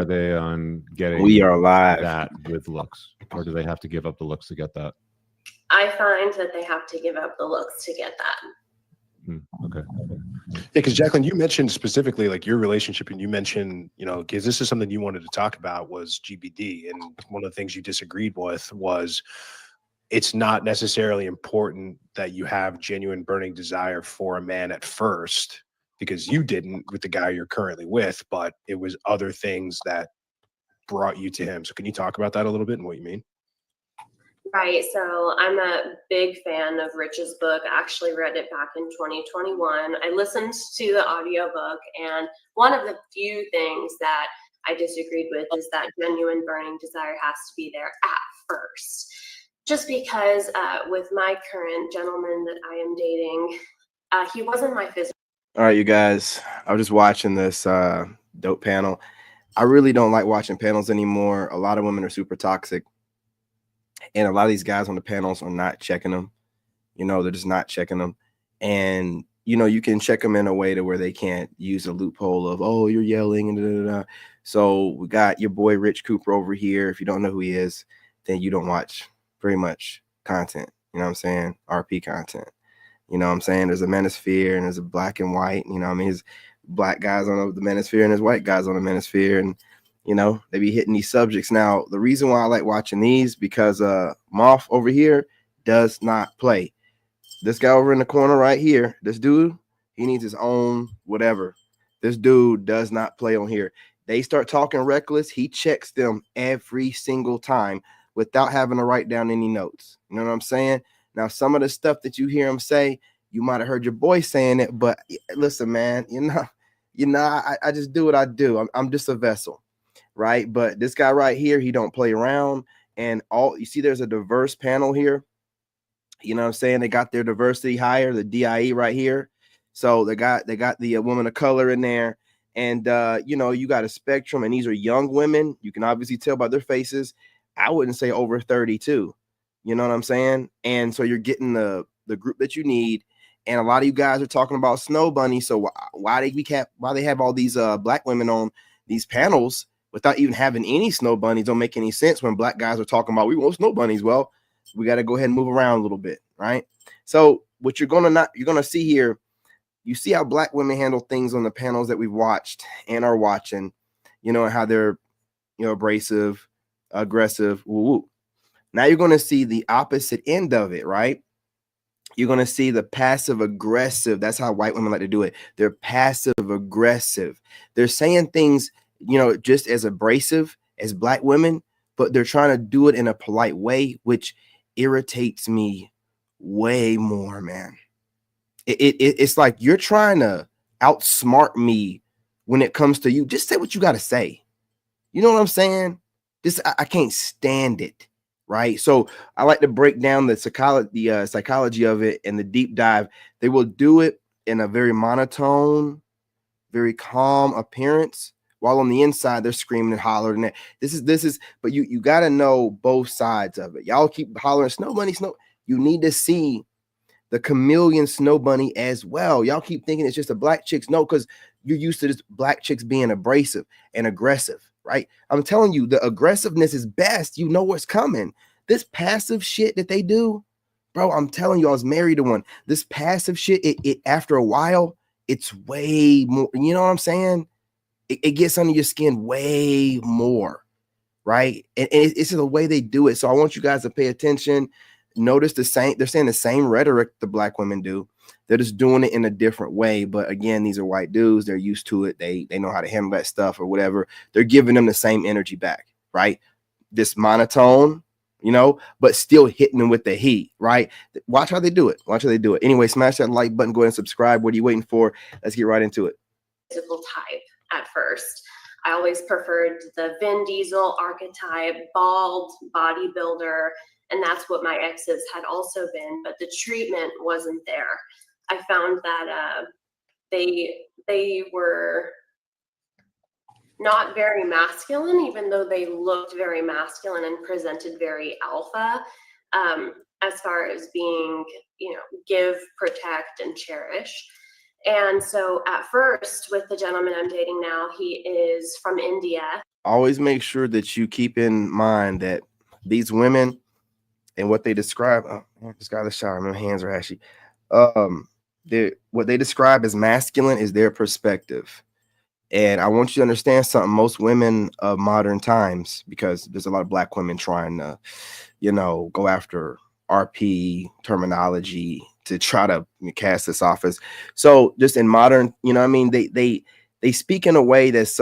they on getting We are live. that with looks, or do they have to give up the looks to get that? I find that they have to give up the looks to get that. Okay. Yeah, because Jacqueline, you mentioned specifically like your relationship, and you mentioned, you know, because this is something you wanted to talk about was GBD, and one of the things you disagreed with was it's not necessarily important that you have genuine burning desire for a man at first, because you didn't with the guy you're currently with, but it was other things that brought you to him. So can you talk about that a little bit and what you mean? Right. So I'm a big fan of Rich's book. I actually read it back in 2021. I listened to the audiobook, and one of the few things that I disagreed with is that genuine burning desire has to be there at first. Just because with my current gentleman that I am dating, he wasn't my physical. All right, you guys, I was just watching this dope panel. I really don't like watching panels anymore. A lot of women are super toxic. And a lot of these guys on the panels are not checking them. You know, they're just not checking them. And, you know, you can check them in a way to where they can't use a loophole of, oh, you're yelling and da, da, da. So we got your boy Rich Cooper over here. If you don't know who he is, then you don't watch very much content. You know what I'm saying? RP content. You know what I'm saying? There's a manosphere and there's a black and white. You know what I mean? There's black guys on the manosphere and there's white guys on the manosphere. And you know, they be hitting these subjects. Now, the reason why I like watching these, because Moth over here does not play. This guy over in the corner right here, this dude, he needs his own whatever. This dude does not play on here. They start talking reckless. He checks them every single time without having to write down any notes. You know what I'm saying? Now, some of the stuff that you hear him say, you might have heard your boy saying it, but listen, man, I just do what I do. I'm just a vessel. Right, but this guy right here, he don't play around. And all you see, there's a diverse panel here. You know what I'm saying? They got their diversity higher, the DIE right here. So they got the woman of color in there, and you know, you got a spectrum, and these are young women. You can obviously tell by their faces. I wouldn't say over 32. You know what I'm saying? And so you're getting the group that you need. And a lot of you guys are talking about Snow Bunny. So why they have all these black women on these panels without even having any snow bunnies don't make any sense when black guys are talking about we want snow bunnies. Well, we got to go ahead and move around a little bit, right? So what you're gonna see here, you see how black women handle things on the panels that we've watched and are watching, you know, how they're, you know, abrasive, aggressive, woo-woo. Now you're gonna see the opposite end of it, right? You're gonna see the passive aggressive. That's how white women like to do it. They're passive aggressive. They're saying things, you know, just as abrasive as black women, but they're trying to do it in a polite way, which irritates me way more, man. It's like you're trying to outsmart me when it comes to you. Just say what you got to say. You know what I'm saying? I can't stand it, right? So I like to break down the psychology of it and the deep dive. They will do it in a very monotone, very calm appearance, while on the inside they're screaming and hollering. And this is, but you got to know both sides of it. Y'all keep hollering snow bunny, snow. You need to see the chameleon snow bunny as well. Y'all keep thinking it's just a black chicks. No, because you're used to this black chicks being abrasive and aggressive, right? I'm telling you, the aggressiveness is best. You know what's coming. This passive shit that they do, bro, I'm telling you, I was married to one. This passive shit, it after a while, it's way more, you know what I'm saying? It gets under your skin way more, right? And it's the way they do it. So I want you guys to pay attention. Notice they're saying the same rhetoric the black women do. They're just doing it in a different way. But again, these are white dudes. They're used to it. They know how to handle that stuff or whatever. They're giving them the same energy back, right? This monotone, you know, but still hitting them with the heat, right? Watch how they do it. Watch how they do it. Anyway, smash that like button. Go ahead and subscribe. What are you waiting for? Let's get right into it. Physical type at first. I always preferred the Vin Diesel archetype, bald bodybuilder, and that's what my exes had also been, but the treatment wasn't there. I found that they were not very masculine, even though they looked very masculine and presented very alpha, as far as being, you know, give, protect, and cherish. And so at first, with the gentleman I'm dating now, he is from India. always make sure that you keep in mind that these women and what they describe. Oh, I just got a shower. My hands are ashy. What they describe as masculine is their perspective. And I want you to understand something. Most women of modern times, because there's a lot of black women trying to, go after RP terminology to try to cast this off as. So just in modern, I mean, they speak in a way that's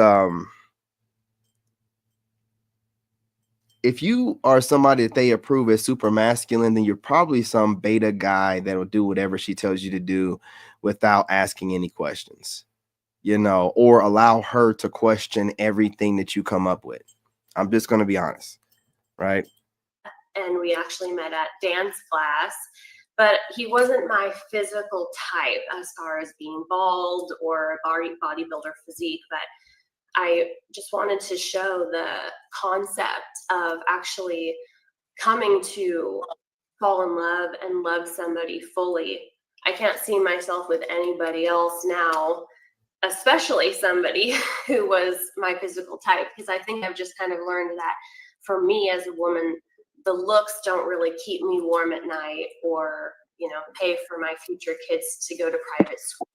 if you are somebody that they approve as super masculine, then you're probably some beta guy that'll do whatever she tells you to do without asking any questions, or allow her to question everything that you come up with. I'm just going to be honest, right? And we actually met at dance class, but he wasn't my physical type as far as being bald or bodybuilder physique, but I just wanted to show the concept of actually coming to fall in love and love somebody fully. I can't see myself with anybody else now, especially somebody who was my physical type, because I think I've just kind of learned that for me as a woman, the looks don't really keep me warm at night or, pay for my future kids to go to private school.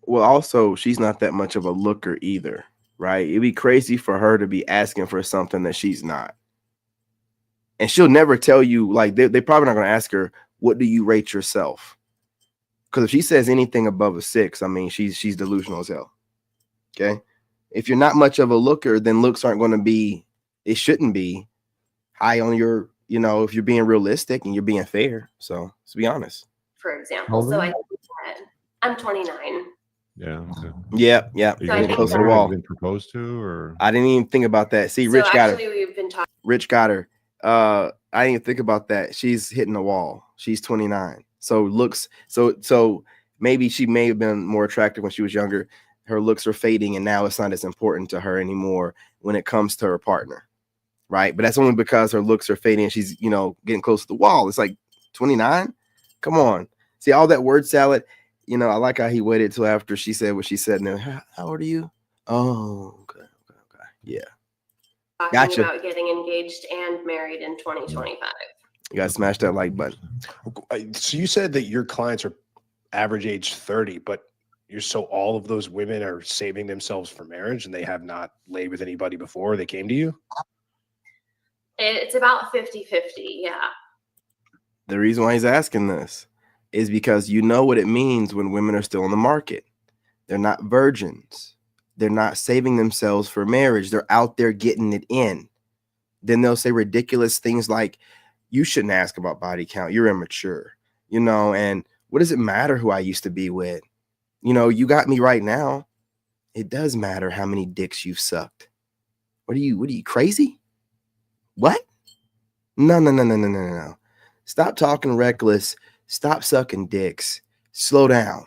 Well, also, she's not that much of a looker either. Right? It'd be crazy for her to be asking for something that she's not. And she'll never tell you, like, they're probably not going to ask her, what do you rate yourself? Because if she says anything above a 6, I mean, she's delusional as hell. Okay? If you're not much of a looker, then looks aren't going to be, it shouldn't be high on your, if you're being realistic and you're being fair. So let's be honest. For example, so I think that I'm 29. Yeah. Okay. Yeah. Are you So guys Close to the married? wall. Have you been proposed to, or I didn't even think about that. See, So Rich got her. we've been talking. Rich got her. I didn't even think about that. She's hitting the wall. She's 29. So looks so maybe she may have been more attractive when she was younger. Her looks are fading, and now it's not as important to her anymore when it comes to her partner. Right. But that's only because her looks are fading and she's, getting close to the wall. It's like 29. Come on. See all that word salad. I like how he waited till after she said what she said. Now, how old are you? Oh, okay. Yeah. Talking Gotcha. about getting engaged and married in 2025. You got to smash that like button. So you said that your clients are average age 30, but so all of those women are saving themselves for marriage and they have not laid with anybody before they came to you? It's about 50-50. Yeah. The reason why he's asking this is because you know what it means when women are still in the market. They're not virgins. They're not saving themselves for marriage. They're out there getting it in. Then they'll say ridiculous things like, you shouldn't ask about body count. You're immature, and what does it matter who I used to be with? You got me right now. It does matter how many dicks you've sucked. What are you crazy? What? No. Stop talking reckless. Stop sucking dicks. Slow down.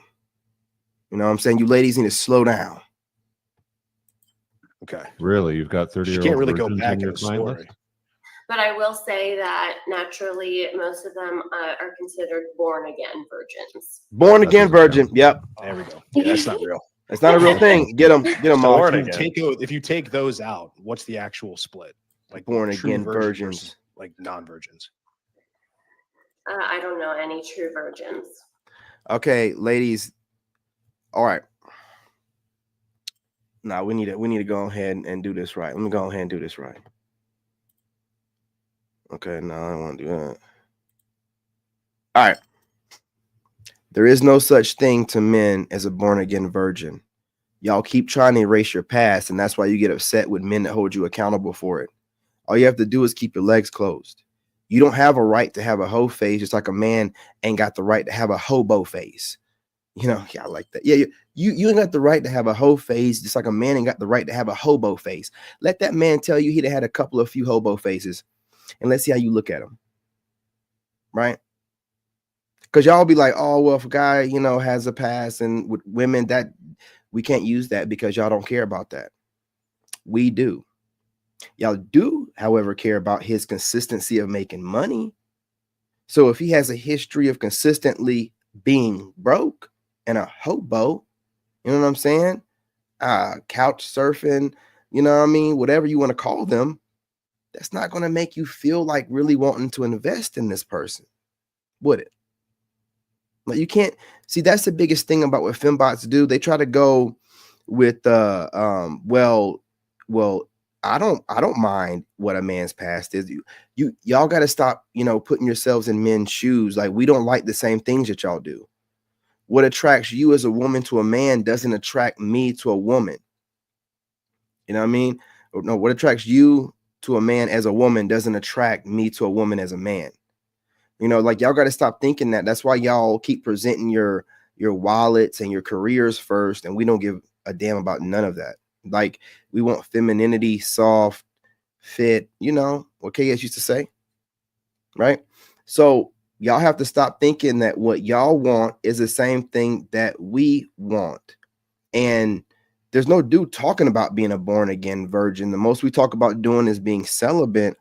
You know what I'm saying? You ladies need to slow down. Okay. really, you've got 30-year-old She can't really go virgins back in in your the client story. list? But I will say that naturally, most of them are considered born again virgins. Born That again doesn't virgin. count. Yep. There we go. Yeah, that's not real. That's not a real thing. Get them. So Mark. if you take those out, what's the actual split? Like Born true again virgin virgins. versus, like non-virgins. I don't know any true virgins. Okay, ladies. All right. Now we need to go ahead and do this right. Let me go ahead and do this right. Okay, no, I don't want to do that. All right. There is no such thing to men as a born again virgin. Y'all keep trying to erase your past, and that's why you get upset with men that hold you accountable for it. All you have to do is keep your legs closed. You don't have a right to have a hoe face, just like a man ain't got the right to have a hobo face. Yeah, I like that. Yeah, you ain't got the right to have a hoe face, just like a man ain't got the right to have a hobo face. Let that man tell you he'd have had a few hobo faces, and let's see how you look at him. Right? Because y'all be like, oh, well, if a guy, has a past, and with women, that we can't use that because y'all don't care about that. We do. Y'all do, however, care about his consistency of making money. So if he has a history of consistently being broke and a hobo, you know what I'm saying? Couch surfing, you know what I mean, whatever you want to call them, that's not going to make you feel like really wanting to invest in this person, would it? Like, you can't see, that's the biggest thing about what fembots do. They try to go with well, I don't mind what a man's past is. Y'all got to stop, putting yourselves in men's shoes. Like, we don't like the same things that y'all do. What attracts you as a woman to a man doesn't attract me to a woman. You know what I mean? Or no, what attracts you to a man as a woman doesn't attract me to a woman as a man. Like, y'all got to stop thinking that. That's why y'all keep presenting your wallets and your careers first, and we don't give a damn about none of that. Like, we want femininity, soft, fit, what KS used to say, right? So y'all have to stop thinking that what y'all want is the same thing that we want. And there's no dude talking about being a born again virgin. The most we talk about doing is being celibate,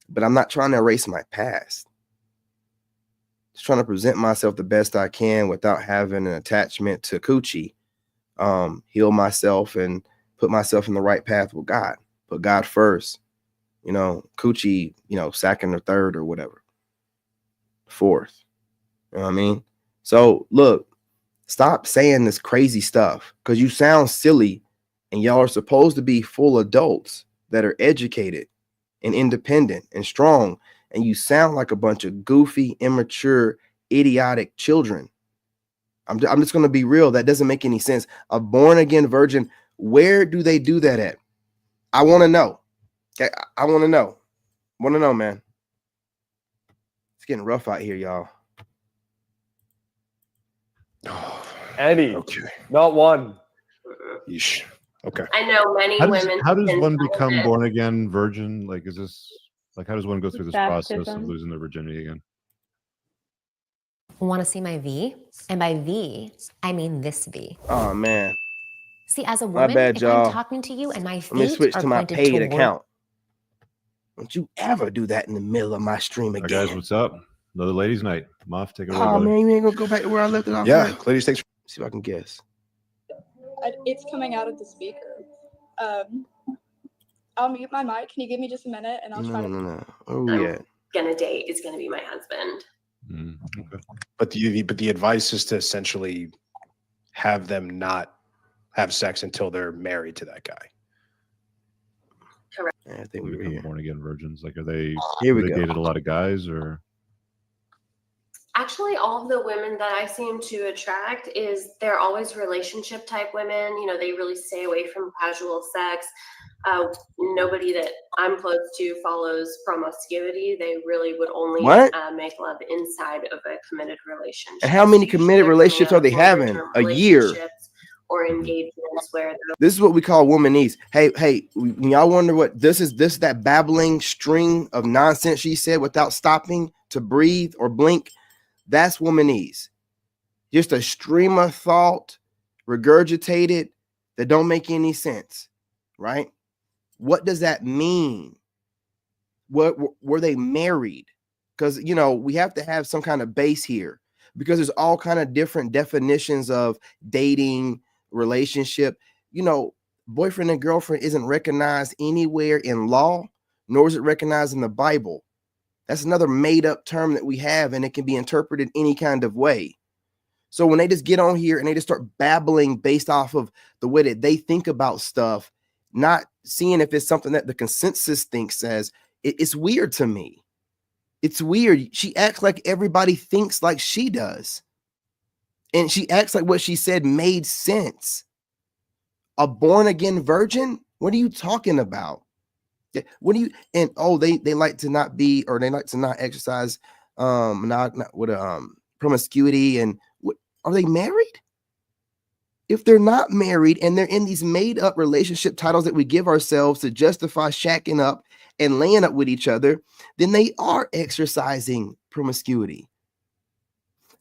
but I'm not trying to erase my past. Just trying to present myself the best I can without having an attachment to coochie. Heal myself and put myself in the right path with God. Put God first. Coochie, second or third or whatever. Fourth. You know what I mean? So look, stop saying this crazy stuff, because you sound silly, and y'all are supposed to be full adults that are educated and independent and strong, and you sound like a bunch of goofy, immature, idiotic children. I'm just going to be real. That doesn't make any sense. A born again virgin, where do they do that at? I want to know. Okay, I want to know. Want to know, man. It's getting rough out here, y'all. Any. Okay. Not one. Yeesh. Okay. I know many women. How does can one tell become that- born again virgin? Like, is this like, how does one go through this process of Baptism. losing their virginity again? Want to see my V? And by V, I mean this V. Oh, man. See, as a My woman, bad, if y'all. I'm talking to you and my Let me feet switch are to my pointed paid toward account. Don't you ever do that in the middle of my stream Hi, again. guys, what's up? Another ladies' night. Muff, take it away, Oh, brother. man, you ain't going to go back to where I left it off. Yeah, at? ladies, thanks. See if I can guess. It's coming out of the speaker. I'll mute my mic. Can you give me just a minute and I'll try to. No. Where we at? Gonna date is gonna be my husband. Okay. But the advice is to essentially have them not have sex until they're married to that guy. I think We we were become here. born again virgins. Like, are they? Here we they go. dated a lot of guys, or Actually, all of the women that I seem to attract they're always relationship type women. They really stay away from casual sex. Nobody that I'm close to follows promiscuity. They really would only What? make love inside of a committed relationship. And how many So usually committed they're coming relationships out are they of having? longer-term A year. relationships or engagements where This is what we call womanese. Hey, when y'all wonder what this is, that babbling string of nonsense she said without stopping to breathe or blink, that's womanese. Just a stream of thought, regurgitated, that don't make any sense, right? What does that mean? What were they married? Because we have to have some kind of base here, because there's all kind of different definitions of dating, relationship. Boyfriend and girlfriend isn't recognized anywhere in law, nor is it recognized in the Bible. That's another made up term that we have, and it can be interpreted any kind of way. So when they just get on here and they just start babbling based off of the way that they think about stuff, not seeing if it's something that the consensus says, it's weird to me. It's weird. She acts like everybody thinks like she does. And she acts like what she said made sense. A born again virgin? What are you talking about? What do you, and they like to not be, or they like to not exercise promiscuity. And what, are they married? If they're not married and they're in these made up relationship titles that we give ourselves to justify shacking up and laying up with each other, then they are exercising promiscuity.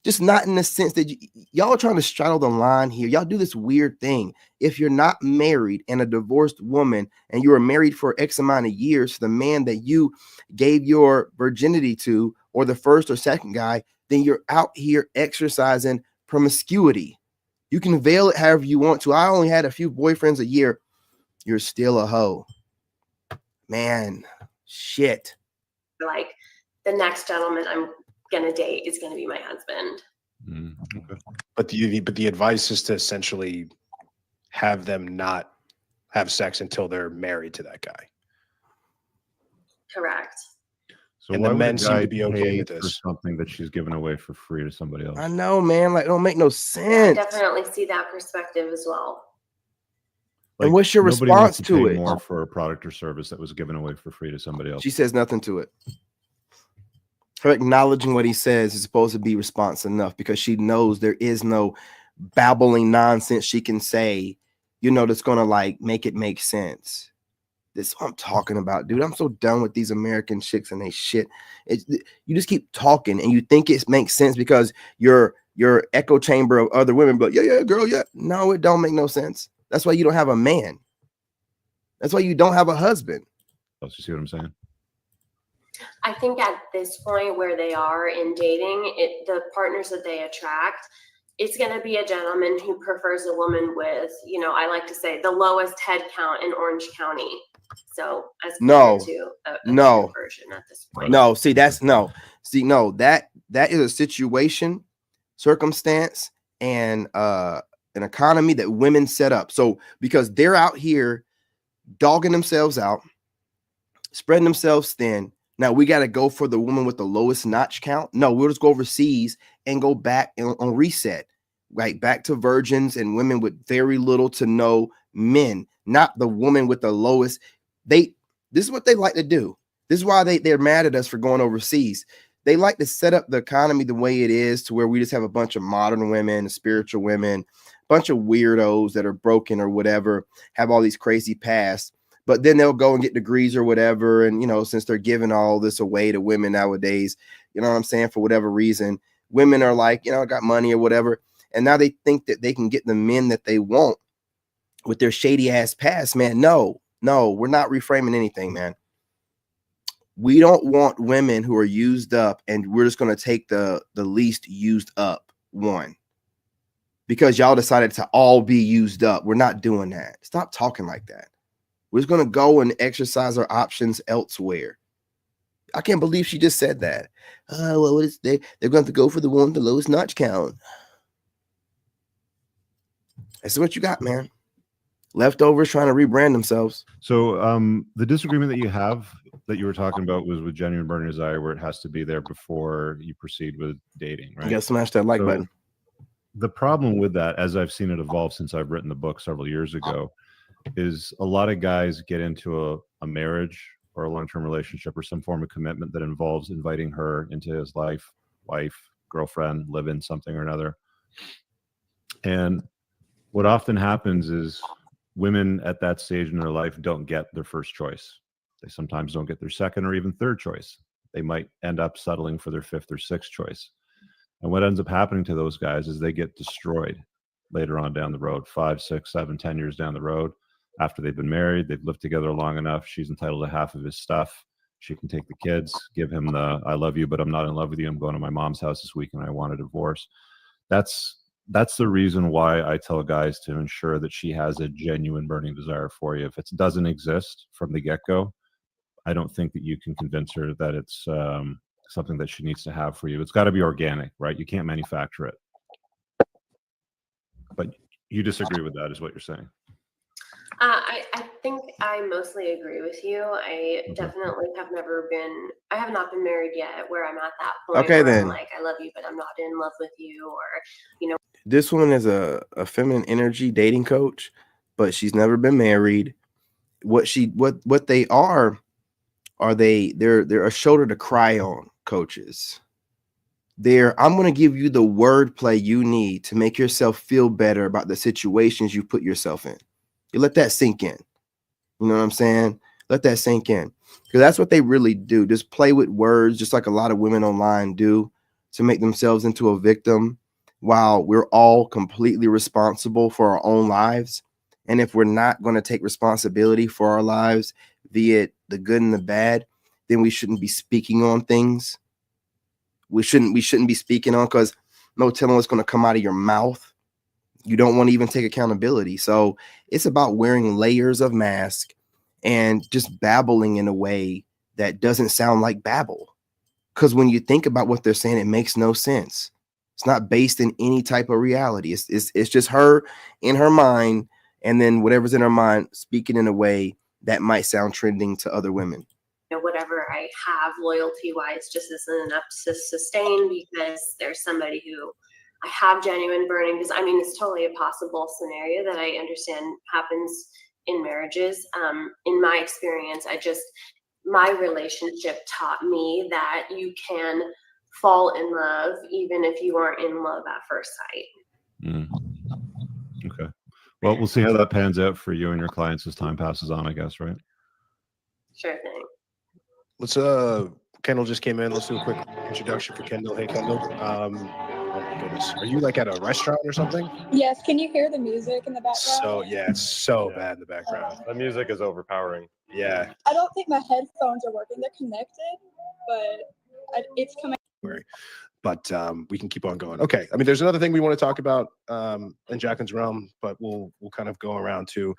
Just not in the sense that y'all are trying to straddle the line here. Y'all do this weird thing. If you're not married and a divorced woman and you were married for X amount of years to the man that you gave your virginity to, or the first or second guy, then you're out here exercising promiscuity. You can veil it however you want to. I only had a few boyfriends a year. You're still a hoe. Man, shit. Like the next gentleman I'm gonna date is gonna be my husband. Okay. But the advice is to essentially have them not have sex until they're married to that guy. Correct. So And why the would a men seem guy to be okay pay with for this. something that she's given away for free to somebody else? I know, man. Like, it don't make no I sense. definitely see that perspective as well. And what's your nobody wants response to to pay it? more for a product or service that was given away for free to somebody else? She says nothing to it. Her acknowledging what he says is supposed to be response enough, because she knows there is no babbling nonsense she can say, you know, that's gonna like make it make sense. This is what I'm talking about, dude. I'm so done with these American chicks and they shit. You just keep talking and you think it makes sense because your echo chamber of other women, but yeah, girl, yeah. No, it don't make no sense. That's why you don't have a man. That's why you don't have a husband. You see what I'm saying? I think at this point where they are in dating, the partners that they attract, it's going to be a gentleman who prefers a woman with, you know, I like to say the lowest head count in Orange County. So as compared to a true version at this point. No, see, that's no. See, no, that is a situation, circumstance, and an economy that women set up. So because they're out here dogging themselves out, spreading themselves thin. Now we got to go for the woman with the lowest notch count. No, we'll just go overseas and go back on reset, right? Back to virgins and women with very little to no men, not the woman with the lowest. This is what they like to do. This is why they're mad at us for going overseas. They like to set up the economy the way it is, to where we just have a bunch of modern women, spiritual women, bunch of weirdos that are broken or whatever, have all these crazy pasts. But then they'll go and get degrees or whatever. And, you know, since they're giving all this away to women nowadays, you know what I'm saying? For whatever reason, women are like, you know, I got money or whatever. And now they think that they can get the men that they want with their shady ass past, man. No, we're not reframing anything, man. We don't want women who are used up, and we're just going to take the least used up one because y'all decided to all be used up. We're not doing that. Stop talking like that. We're just going to go and exercise our options elsewhere. I can't believe she just said that. Well, what is they're going to go for the one with the lowest notch count. That's what you got, man. Leftovers trying to rebrand themselves. So the disagreement that you were talking about was with genuine burning desire, where it has to be there before you proceed with dating, right? You got to smash that like button. The problem with that, as I've seen it evolve since I've written the book several years ago, is a lot of guys get into a marriage or a long-term relationship or some form of commitment that involves inviting her into his life, wife, girlfriend, live in something or another. And what often happens is women at that stage in their life don't get their first choice. They sometimes don't get their second or even third choice. They might end up settling for their fifth or sixth choice. And what ends up happening to those guys is they get destroyed later on down the road, 5, 6, 7, 10 years down the road. After they've been married, they've lived together long enough. She's entitled to half of his stuff. She can take the kids, give him the, I love you, but I'm not in love with you. I'm going to my mom's house this week and I want a divorce. That's the reason why I tell guys to ensure that she has a genuine burning desire for you. If it doesn't exist from the get-go, I don't think that you can convince her that it's something that she needs to have for you. It's got to be organic, right? You can't manufacture it. But you disagree with that, is what you're saying. I think I mostly agree with you. I definitely have not been married yet where I'm at that point. Okay, where then. I'm like, I love you, but I'm not in love with you, or, you know. This woman is a feminine energy dating coach, but she's never been married. What they are they're a shoulder to cry on coaches. I'm going to give you the wordplay you need to make yourself feel better about the situations you put yourself in. You let that sink in. You know what I'm saying? Let that sink in. Because that's what they really do. Just play with words, just like a lot of women online do, to make themselves into a victim, while we're all completely responsible for our own lives. And if we're not going to take responsibility for our lives, be it the good and the bad, then we shouldn't be speaking on things. We shouldn't be speaking on, because no telling what's going to come out of your mouth. You don't want to even take accountability. So it's about wearing layers of mask and just babbling in a way that doesn't sound like babble. Because when you think about what they're saying, it makes no sense. It's not based in any type of reality. It's just her in her mind, and then whatever's in her mind speaking in a way that might sound trending to other women. Whatever I have loyalty wise just isn't enough to sustain, because there's somebody who I have genuine burning. Because I mean, it's totally a possible scenario that I understand happens in marriages. In my experience, my relationship taught me that you can fall in love even if you aren't in love at first sight. Okay. Well, we'll see how that pans out for you and your clients as time passes on, I guess, right? Sure thing. Let's Kendall just came in. Let's do a quick introduction for Kendall. Hey Kendall. Oh my goodness. Are you like at a restaurant or something? Yes, can you hear the music in the background? So yeah, it's so bad in the background. The music is overpowering. Yeah. I don't think my headphones are working. They're connected, but it's coming. But we can keep on going. Okay. I mean, there's another thing we want to talk about in Jacqueline's realm, but we'll kind of go around to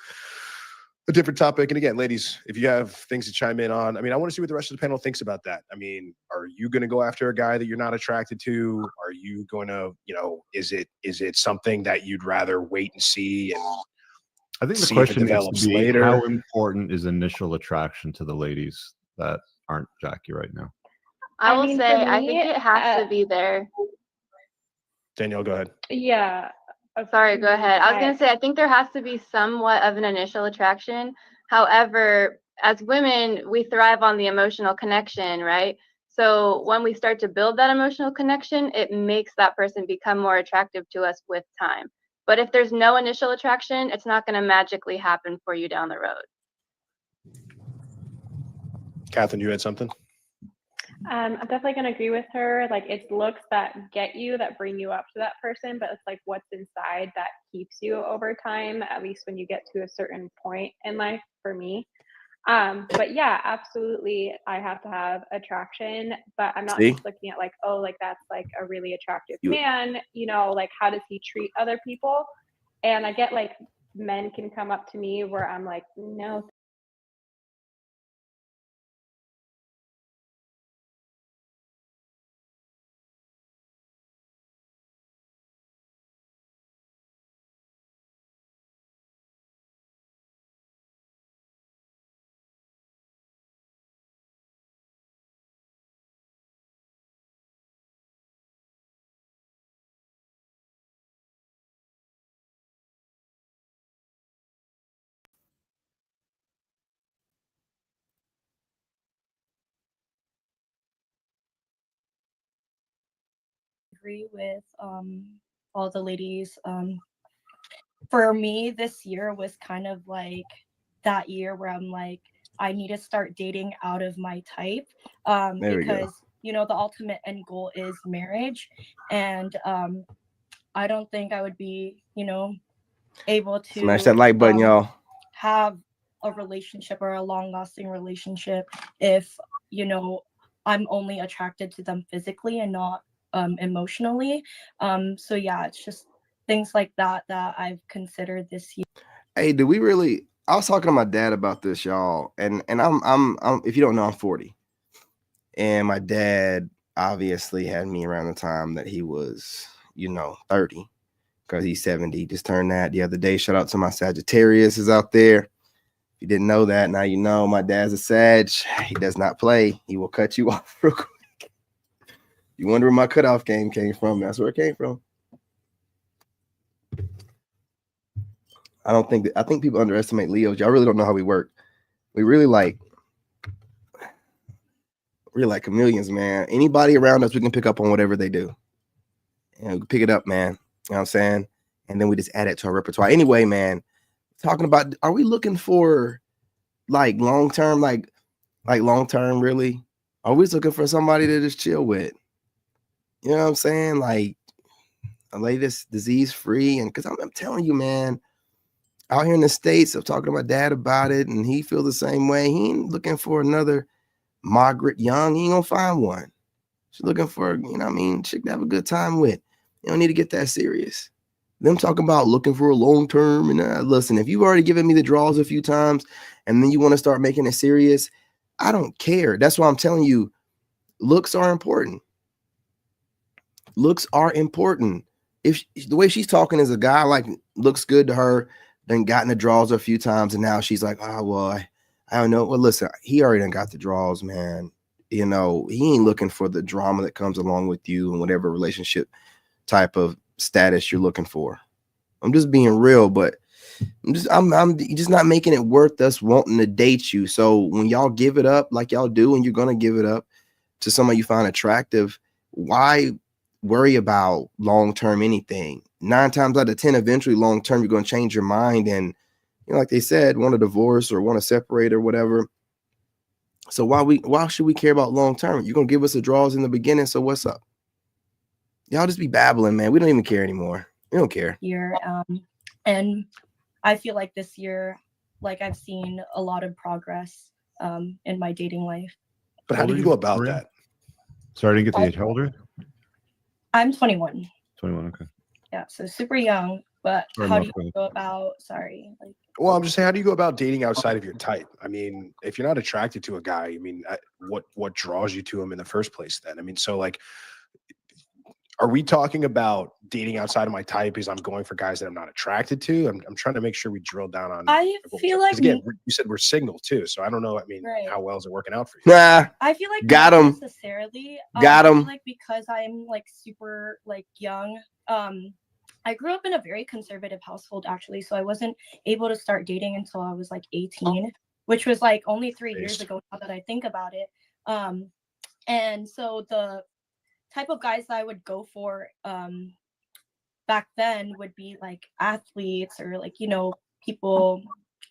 a different topic. And again, ladies, if you have things to chime in on, I mean, I want to see what the rest of the panel thinks about that. I mean, are you going to go after a guy that you're not attracted to? Are you going to, is it something that you'd rather wait and see? And I think the see if it question needs develops to be, later. how important is initial attraction to the ladies that aren't Jackie right now? I will mean, for say, I me, think it has to be there. Danielle, go ahead. Yeah. Sorry, go ahead. I was going to say, I think there has to be somewhat of an initial attraction. However, as women, we thrive on the emotional connection, right? So when we start to build that emotional connection, it makes that person become more attractive to us with time. But if there's no initial attraction, it's not going to magically happen for you down the road. Catherine, you had something? I'm definitely going to agree with her. Like, it's looks that get you, that bring you up to that person, but it's like what's inside that keeps you over time, at least when you get to a certain point in life, for me. But yeah, absolutely, I have to have attraction, but I'm not just looking at like, oh, like that's like a really attractive man, like how does he treat other people? And I get like men can come up to me where I'm like, no. Agree with all the ladies. For me, this year was kind of like that year where I'm like, I need to start dating out of my type, because the ultimate end goal is marriage, and I don't think I would be able to smash that like button, y'all. Have a relationship or a long-lasting relationship if I'm only attracted to them physically and not emotionally. So yeah, it's just things like that I've considered this year. Hey, do we really? I was talking to my dad about this, y'all, and I'm if you don't know, I'm 40, and my dad obviously had me around the time that he was 30, because he's 70. Just turned that the other day. Shout out to my Sagittarius is out there. If you didn't know that, now you know. My dad's a Sag. He does not play. He will cut you off real quick. You wonder where my cutoff game came from? That's where it came from. I think people underestimate Leos. Y'all really don't know how we work. We really like chameleons, man. Anybody around us, we can pick up on whatever they do. And pick it up, man. You know what I'm saying? And then we just add it to our repertoire. Anyway, man, talking about, are we looking for like long-term, like long-term, really? Are we looking for somebody to just chill with? You know what I'm saying? Like a latest disease-free. And because I'm telling you, man, out here in the States, I'm talking to my dad about it, and he feels the same way. He ain't looking for another Margaret Young. He ain't gonna find one. She's looking for, chick to have a good time with. You don't need to get that serious. Them talking about looking for a long term. And listen, if you've already given me the draws a few times and then you want to start making it serious, I don't care. That's why I'm telling you, looks are important. Looks are important. If the way she's talking is a guy like looks good to her, then gotten the draws a few times, and now she's like, oh well, I don't know. Well, listen, he already done got the draws, man. You know, he ain't looking for the drama that comes along with you and whatever relationship type of status you're looking for. I'm just being real, but I'm just not making it worth us wanting to date you. So when y'all give it up like y'all do, and you're gonna give it up to somebody you find attractive, why worry about long-term anything? 9 times out of 10, eventually long-term, you're going to change your mind and, you know, like they said, want to divorce or want to separate or whatever. So why should we care about long-term? You're going to give us the draws in the beginning. So what's up? Y'all just be babbling, man. We don't even care anymore. We don't care. Year, and I feel like this year, like I've seen a lot of progress in my dating life. But how do you go about that? Sorry, I didn't get the age. How old are you? I'm 21. 21, okay. Yeah, so super young. But Sorry, how no, do you go about? Sorry. Like, Well, I'm just saying, how do you go about dating outside of your type? I mean, if you're not attracted to a guy, I mean, what draws you to him in the first place then? I mean, so like, are we talking about dating outside of my type because I'm going for guys that I'm not attracted to? I'm trying to make sure we drill down on. I feel like, again, you said we're single too, so I don't know. I mean, right. How well is it working out for you? Nah, I feel like got not him. necessarily. Got I him. feel like because I'm like super like young. I grew up in a very conservative household actually, so I wasn't able to start dating until I was like 18, which was like only 3 years ago now that I think about it. And so the type of guys that I would go for back then would be like athletes or like, you know, people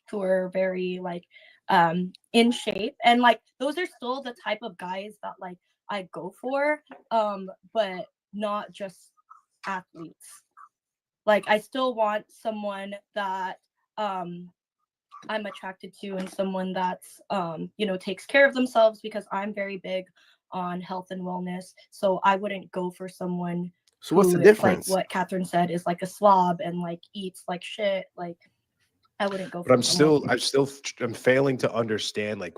who are very like in shape, and like those are still the type of guys that like I go for, but not just athletes. Like I still want someone that I'm attracted to, and someone that's you know, takes care of themselves, because I'm very big on health and wellness. So I wouldn't go for someone So what's the who, difference? like what Catherine said, is like a slob and like eats like shit. Like I wouldn't go for But I'm failing to understand like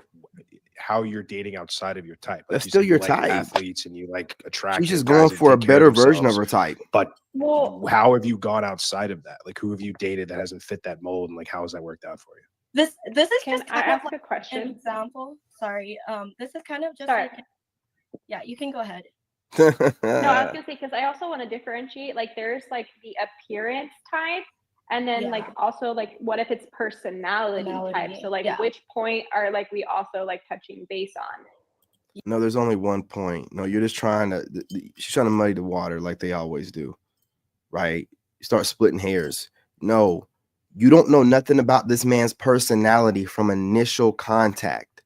how you're dating outside of your type. Like That's you still said, your you like type. athletes and you like attractive. She's just guys going that for a take care better of version of themselves. her type. But Well, how have you gone outside of that? Like, who have you dated that hasn't fit that mold, and like how has that worked out for you? This is can just I kind of ask like a an question? example. Sorry. This is kind of just Sorry. like, yeah, you can go ahead. No, I was gonna say, because I also want to differentiate. Like, there's like the appearance type, and then like also like what if it's personality type? So like, which point are like we also like touching base on? No, there's only one point. No, you're just trying to. She's trying to muddy the water like they always do, right? You start splitting hairs. No, you don't know nothing about this man's personality from initial contact.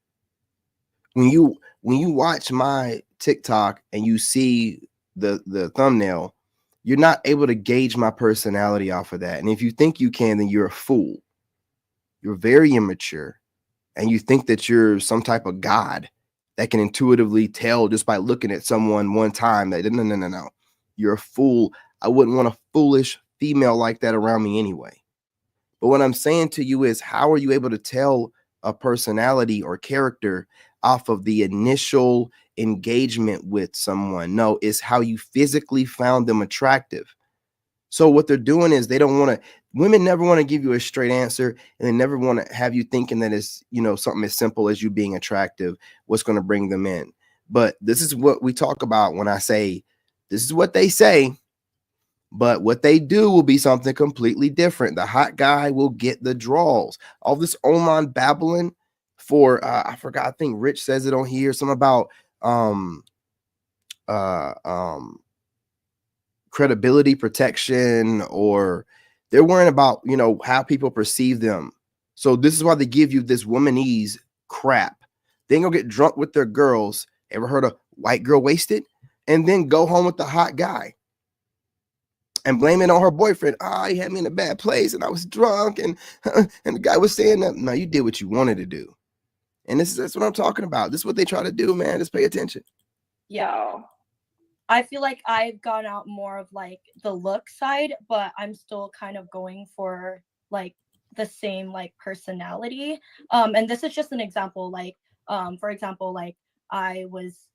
When you watch my TikTok and you see the thumbnail, you're not able to gauge my personality off of that. And if you think you can, then you're a fool. You're very immature, and you think that you're some type of god that can intuitively tell just by looking at someone one time that no. You're a fool. I wouldn't want a foolish female like that around me anyway. But what I'm saying to you is, how are you able to tell a personality or character off of the initial engagement with someone? No, it's how you physically found them attractive. So what they're doing is they don't want to, women never want to give you a straight answer, and they never want to have you thinking that it's, you know, something as simple as you being attractive, what's going to bring them in. But this is what we talk about when I say, this is what they say, but what they do will be something completely different. The hot guy will get the draws. All this online babbling for, I forgot, I think Rich says it on here, something about, credibility protection, or they're worrying about, you know, how people perceive them. So this is why they give you this womanese crap. Then go get drunk with their girls. Ever heard of white girl wasted? And then go home with the hot guy and blame it on her boyfriend. He had me in a bad place and I was drunk, and the guy was saying that. No, you did what you wanted to do. And that's what I'm talking about. This is what they try to do, man. Just pay attention. Yeah. I feel like I've gone out more of like the look side, but I'm still kind of going for like the same like personality. And this is just an example. Like, for example, like I was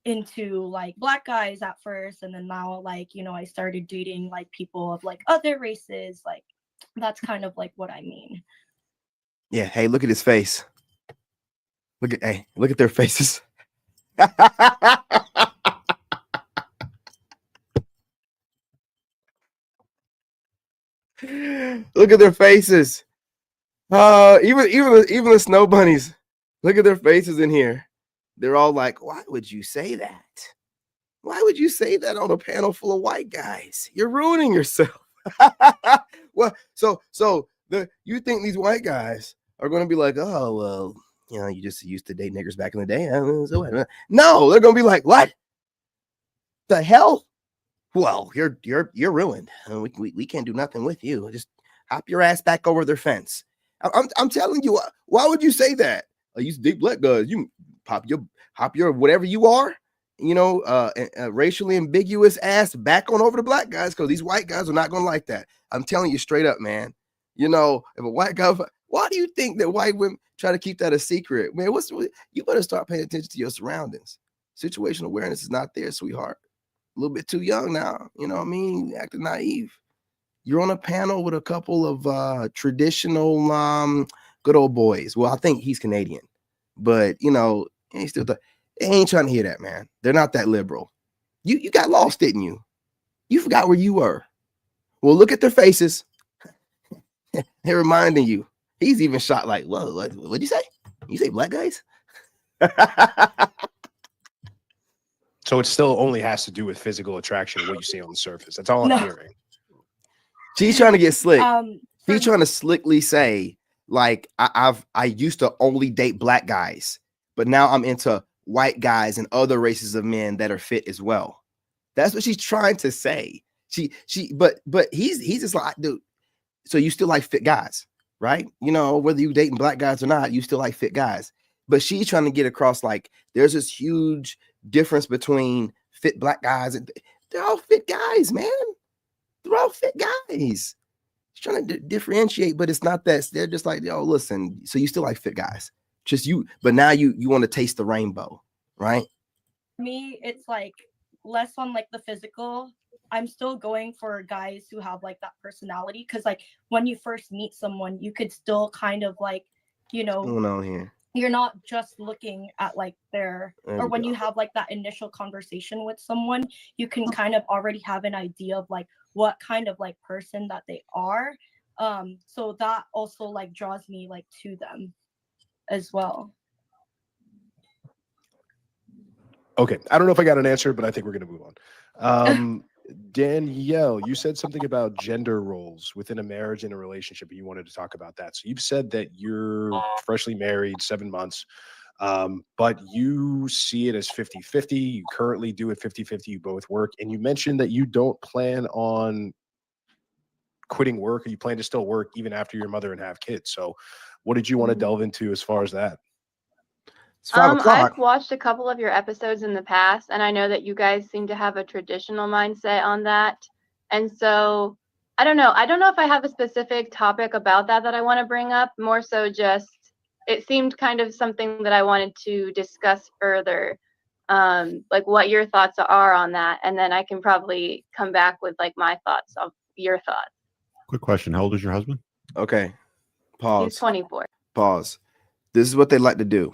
into like black guys at first, and then now like, you know, I started dating like people of like other races. Like that's kind of like what I mean. Yeah. Hey, look at his face. Look at their faces. Look at their faces. Even the snow bunnies. Look at their faces in here. They're all like, why would you say that? Why would you say that on a panel full of white guys? You're ruining yourself. Well, so you think these white guys are going to be like, oh, well, you know, you just used to date niggers back in the day. No, they're going to be like, what the hell? Well, you're ruined. We can't do nothing with you. Just hop your ass back over their fence. I'm telling you, why would you say that? I used to date black guys. You hop your whatever you are, you know, racially ambiguous ass back on over to black guys, because these white guys are not gonna like that. I'm telling you straight up, man. You know, if a white guy, why do you think that white women try to keep that a secret, man? You better start paying attention to your surroundings. Situational awareness is not there, sweetheart. A little bit too young now, you know what I mean? Acting naive. You're on a panel with a couple of traditional good old boys. Well, I think he's Canadian, but you know, they ain't trying to hear that, man. They're not that liberal. You got lost, didn't you? You forgot where you were. Well, look at their faces. They're reminding you. He's even shot like, whoa, what'd you say? You say black guys? So it still only has to do with physical attraction and what you see on the surface. That's all I'm hearing. She's trying to get slick. She's trying to slickly say, like, I used to only date black guys, but now I'm into white guys and other races of men that are fit as well. That's what she's trying to say. But he's just like, dude, so you still like fit guys, right? You know, whether you dating black guys or not, you still like fit guys. But she's trying to get across, like, there's this huge difference between fit black guys and they're all fit guys, man. They're all fit guys. She's trying to differentiate, but it's not that. They're just like, yo, listen, so you still like fit guys. Just you, but now you want to taste the rainbow, right? Me, it's like less on like the physical. I'm still going for guys who have like that personality, because like when you first meet someone, you could still kind of like, you know, what's going on here? You're not just looking at like or when you have like that initial conversation with someone, you can kind of already have an idea of like what kind of like person that they are. So that also like draws me like to them as well. Okay. I don't know if I got an answer, but I think we're going to move on. Danielle, you said something about gender roles within a marriage and a relationship, and you wanted to talk about that. So you've said that you're freshly married, 7 months, but you see it as 50-50. You currently do it 50-50. You both work. And you mentioned that you don't plan on quitting work, or you plan to still work even after you're a mother and have kids. So what did you want to delve into as far as that? I've watched a couple of your episodes in the past, and I know that you guys seem to have a traditional mindset on that. And so I don't know if I have a specific topic about that I want to bring up. More so just it seemed kind of something that I wanted to discuss further, like what your thoughts are on that, and then I can probably come back with like my thoughts of your thoughts. Quick question. How old is your husband? Okay. Pause. He's 24. Pause. This is what they like to do.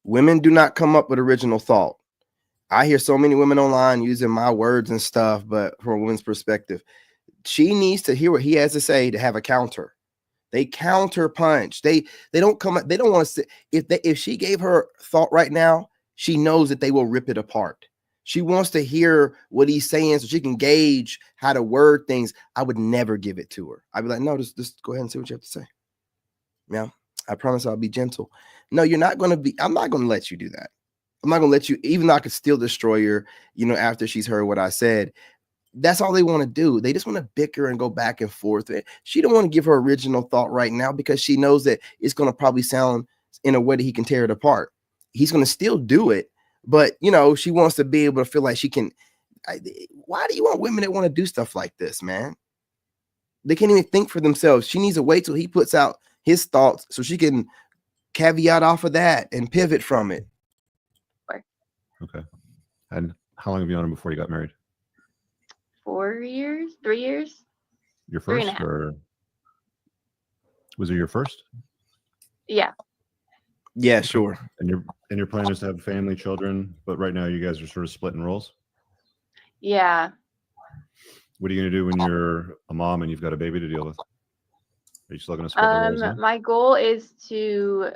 Women do not come up with original thought. I hear so many women online using my words and stuff, but from a woman's perspective, she needs to hear what he has to say to have a counter. They counter punch. They don't come up. They don't want to sit. If she gave her thought right now, she knows that they will rip it apart. She wants to hear what he's saying so she can gauge how to word things. I would never give it to her. I'd be like, no, just go ahead and see what you have to say. Yeah. I promise I'll be gentle. No, you're not going to be. I'm not going to let you do that. I'm not going to let you, even though I could still destroy her, you know, after she's heard what I said. That's all they want to do. They just want to bicker and go back and forth. She don't want to give her original thought right now because she knows that it's going to probably sound in a way that he can tear it apart. He's going to still do it, but, you know, she wants to be able to feel like she can. why do you want women that want to do stuff like this, man? They can't even think for themselves. She needs to wait till he puts out his thoughts so she can caveat off of that and pivot from it. Okay. And how long have you known him before you got married? 4 years, 3 years. Your 3.5. first, or was it your first? Yeah. Yeah, sure. And your plan is to have family, children, but right now you guys are sort of splitting roles. Yeah. What are you going to do when you're a mom and you've got a baby to deal with? Are you still going to split the roles now? My goal is to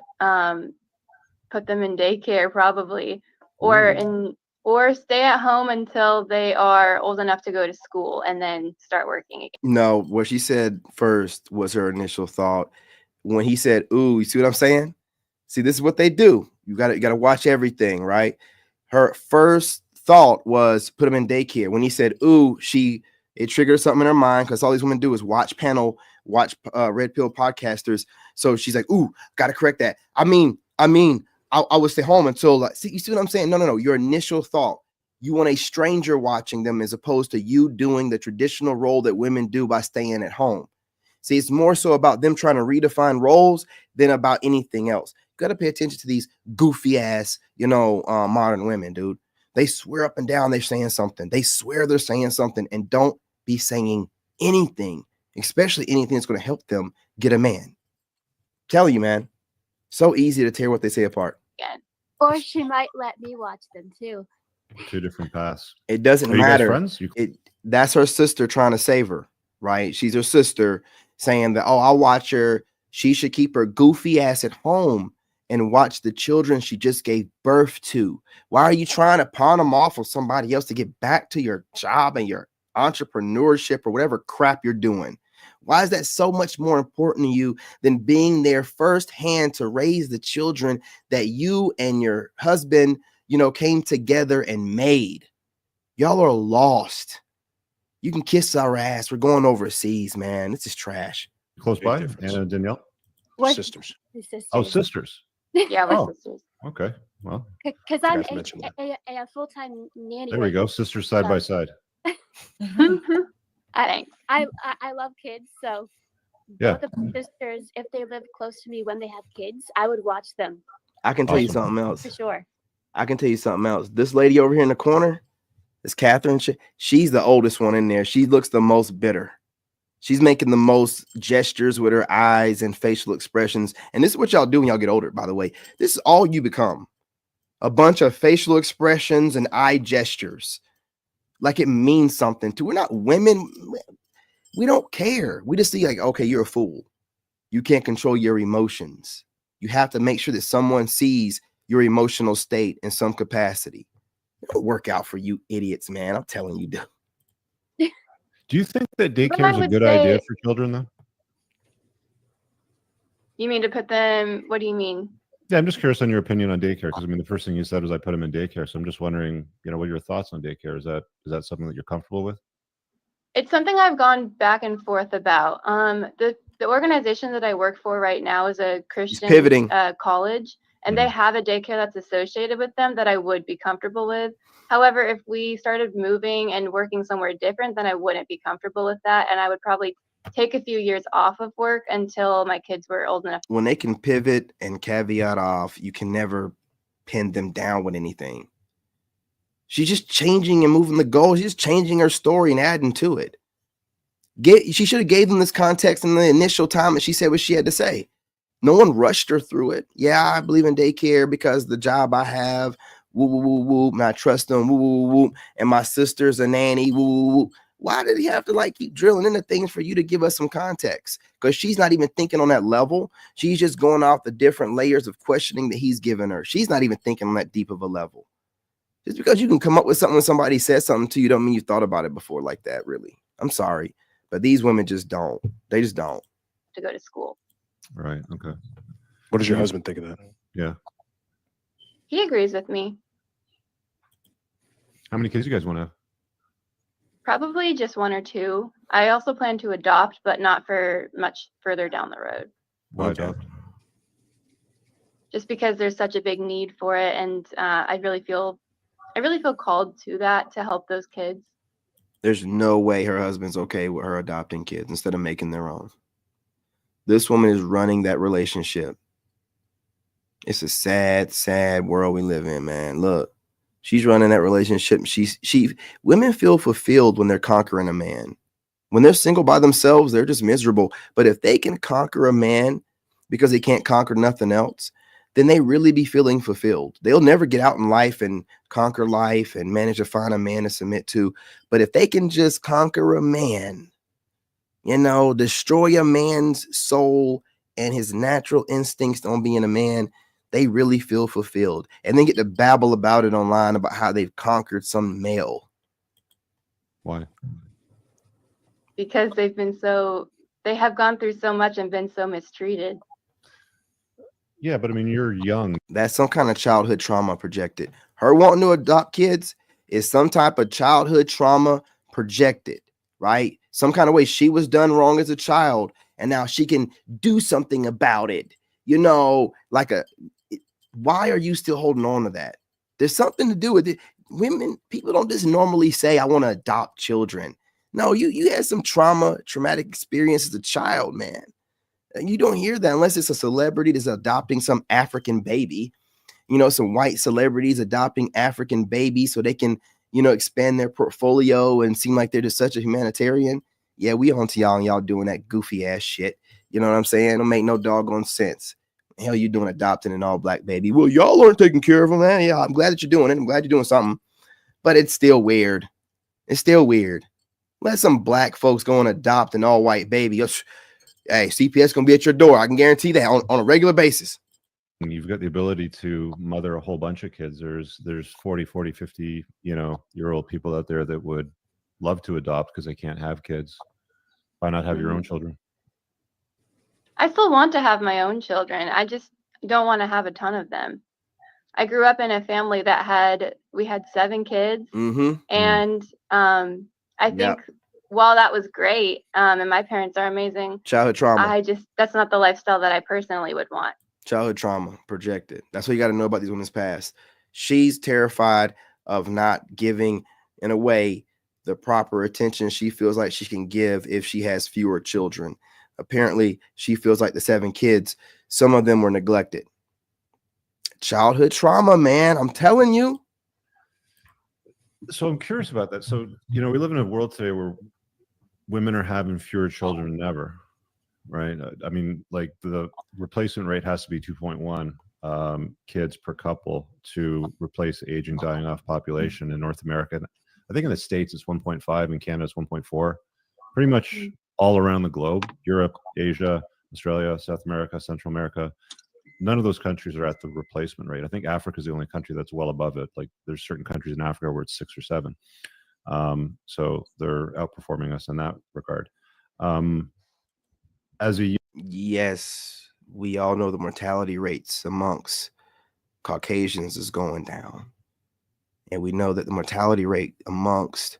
put them in daycare probably, or stay at home until they are old enough to go to school and then start working again. No, what she said first was her initial thought. When he said, ooh, you see what I'm saying? See, this is what they do. You gotta watch everything, right? Her first thought was put him in daycare. When he said, ooh, it triggered something in her mind, because all these women do is watch red pill podcasters. So she's like, ooh, gotta correct that. I would stay home until, see, you see what I'm saying? No. Your initial thought, you want a stranger watching them as opposed to you doing the traditional role that women do by staying at home. See, it's more so about them trying to redefine roles than about anything else. You got to pay attention to these goofy ass, modern women, dude. They swear up and down they're saying something. They swear they're saying something, and don't be saying anything, especially anything that's going to help them get a man. Tell you, man, so easy to tear what they say apart. Or she might let me watch them too. Two different paths. It doesn't Are you guys matter. friends? That's her sister trying to save her, right? She's her sister saying that, oh, I'll watch her. She should keep her goofy ass at home and watch the children she just gave birth to. Why are you trying to pawn them off of somebody else to get back to your job and your entrepreneurship or whatever crap you're doing? Why is that so much more important to you than being there firsthand to raise the children that you and your husband, came together and made? Y'all are lost. You can kiss our ass. We're going overseas, man. This is trash. Close by, Anna and Danielle? Sisters. Oh, sisters. Yeah, we're sisters. Okay. Well, because I'm a full-time nanny. there we go. Sisters side by side. Thanks. I love kids, so Yeah. both of my sisters, if they live close to me when they have kids, I would watch them. I can tell you something else. For sure. I can tell you something else. This lady over here in the corner, this Catherine, she's the oldest one in there. She looks the most bitter. She's making the most gestures with her eyes and facial expressions. And this is what y'all do when y'all get older, by the way. This is all you become. A bunch of facial expressions and eye gestures. Like it means something to. We're not women. We don't care. We just see like, okay, you're a fool. You can't control your emotions. You have to make sure that someone sees your emotional state in some capacity. It'll work out for you idiots, man. I'm telling you. Do you think that daycare is a good idea for children, though? You mean to put them? What do you mean? Yeah, I'm just curious on your opinion on daycare, because the first thing you said was I put them in daycare. So I'm just wondering, what are your thoughts on daycare? Is that something that you're comfortable with? It's something I've gone back and forth about. The organization that I work for right now is a Christian college, and they have a daycare that's associated with them that I would be comfortable with. However, if we started moving and working somewhere different, then I wouldn't be comfortable with that, and I would probably take a few years off of work until my kids were old enough. When they can pivot and caveat off, you can never pin them down with anything. She's just changing and moving the goal. She's just changing her story and adding to it. She should have gave them this context in the initial time that she said what she had to say. No one rushed her through it. Yeah, I believe in daycare because the job I have, woo, woo, woo, woo, and I trust them, woo, woo, woo, and my sister's a nanny, woo, woo, woo. Why did he have to keep drilling into things for you to give us some context? Because she's not even thinking on that level. She's just going off the different layers of questioning that he's given her. She's not even thinking on that deep of a level. Just because you can come up with something when somebody says something to you don't mean you thought about it before like that, really. I'm sorry, but these women just don't. They just don't. To go to school. Right. Okay. What does your husband think of that? Yeah. He agrees with me. How many kids you guys want to have? Probably just 1 or 2. I also plan to adopt, but not for much further down the road. Why adopt? Just because there's such a big need for it, and I really feel I really feel called to that to help those kids. There's no way her husband's okay with her adopting kids instead of making their own. This woman is running that relationship. It's a sad, sad world we live in, man. Look, she's running that relationship. Women feel fulfilled when they're conquering a man. When they're single by themselves, they're just miserable. But if they can conquer a man because they can't conquer nothing else, then they really be feeling fulfilled. They'll never get out in life and conquer life and manage to find a man to submit to. But if they can just conquer a man, you know, destroy a man's soul and his natural instincts on being a man, they really feel fulfilled. And then get to babble about it online about how they've conquered some male. Why? Because they have gone through so much and been so mistreated. Yeah, but I mean, you're young. That's some kind of childhood trauma projected. Her wanting to adopt kids is some type of childhood trauma projected, right? Some kind of way she was done wrong as a child, and now she can do something about it. You know, why are you still holding on to that? There's something to do with it. People don't just normally say, I want to adopt children. No, you had some traumatic experience as a child, man. And you don't hear that unless it's a celebrity that's adopting some African baby, you know, some white celebrities adopting African babies so they can, you know, expand their portfolio and seem like they're just such a humanitarian. Yeah, we on to y'all and y'all doing that goofy ass shit. You know what I'm saying? Don't make no doggone sense. Hell, you doing adopting an all black baby? Well, y'all aren't taking care of them, man. Yeah, I'm glad that you're doing it. I'm glad you're doing something, but it's still weird. It's still weird. Let some black folks go and adopt an all white baby. Hey, CPS gonna be at your door. I can guarantee that on a regular basis. You've got the ability to mother a whole bunch of kids. There's 40, 50, year old people out there that would love to adopt because they can't have kids. Why not have your own children? I still want to have my own children. I just don't want to have a ton of them. I grew up in a family that we had 7 kids. And I think while that was great, and my parents are amazing, childhood trauma. That's not the lifestyle that I personally would want. Childhood trauma projected. That's what you got to know about these women's past. She's terrified of not giving, in a way, the proper attention she feels like she can give if she has fewer children. Apparently, she feels like the 7 kids, some of them were neglected. Childhood trauma, man. I'm telling you. So I'm curious about that. So, we live in a world today where women are having fewer children than ever, right? I mean, like the replacement rate has to be 2.1 kids per couple to replace the aging, dying off population in North America. I think in the States it's 1.5, in Canada it's 1.4. Pretty much all around the globe, Europe, Asia, Australia, South America, Central America, none of those countries are at the replacement rate. I think Africa is the only country that's well above it. Like there's certain countries in Africa where it's 6 or 7. So they're outperforming us in that regard. Yes, we all know the mortality rates amongst Caucasians is going down. And we know that the mortality rate amongst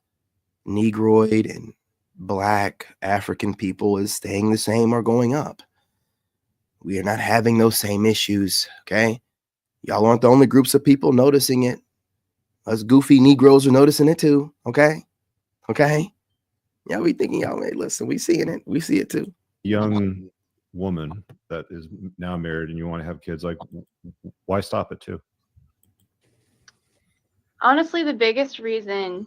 Negroid and Black African people is staying the same or going up. We are not having those same issues, okay? Y'all aren't the only groups of people noticing it. Us goofy Negroes are noticing it too, okay? Okay? Yeah, we thinking, y'all, hey, listen, we seeing it. We see it too. Young woman that is now married and you want to have kids, like, why stop it too? Honestly, the biggest reason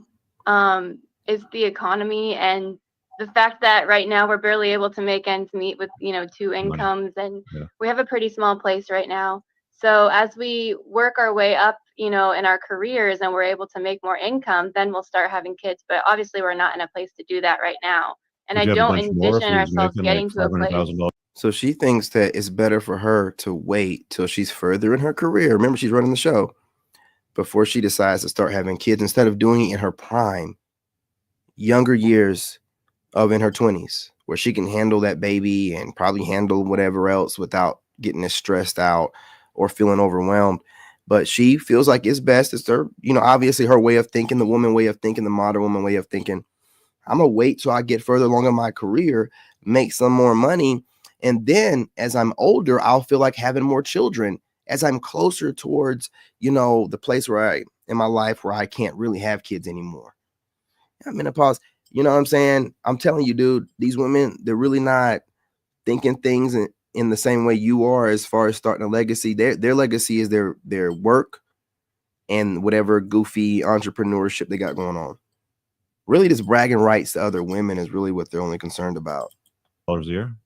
is the economy and the fact that right now we're barely able to make ends meet with 2 incomes, and we have a pretty small place right now. So as we work our way up, in our careers and we're able to make more income, then we'll start having kids. But obviously we're not in a place to do that right now. And I don't envision ourselves getting to a place. So she thinks that it's better for her to wait till she's further in her career. Remember, she's running the show before she decides to start having kids instead of doing it in her prime, younger years of in her 20s, where she can handle that baby and probably handle whatever else without getting as stressed out or feeling overwhelmed. But she feels like it's best. It's her, obviously her way of thinking, the woman way of thinking, the modern woman way of thinking. I'm going to wait till I get further along in my career, make some more money. And then as I'm older, I'll feel like having more children. as I'm closer towards, you know, the place where I in my life where I can't really have kids anymore. I'm menopause. You know what I'm saying? I'm telling you, dude, these women, they're really not thinking things in the same way you are as far as starting a legacy. Their legacy is their work and whatever goofy entrepreneurship they got going on. Really just bragging rights to other women is really what they're only concerned about. $500 a year?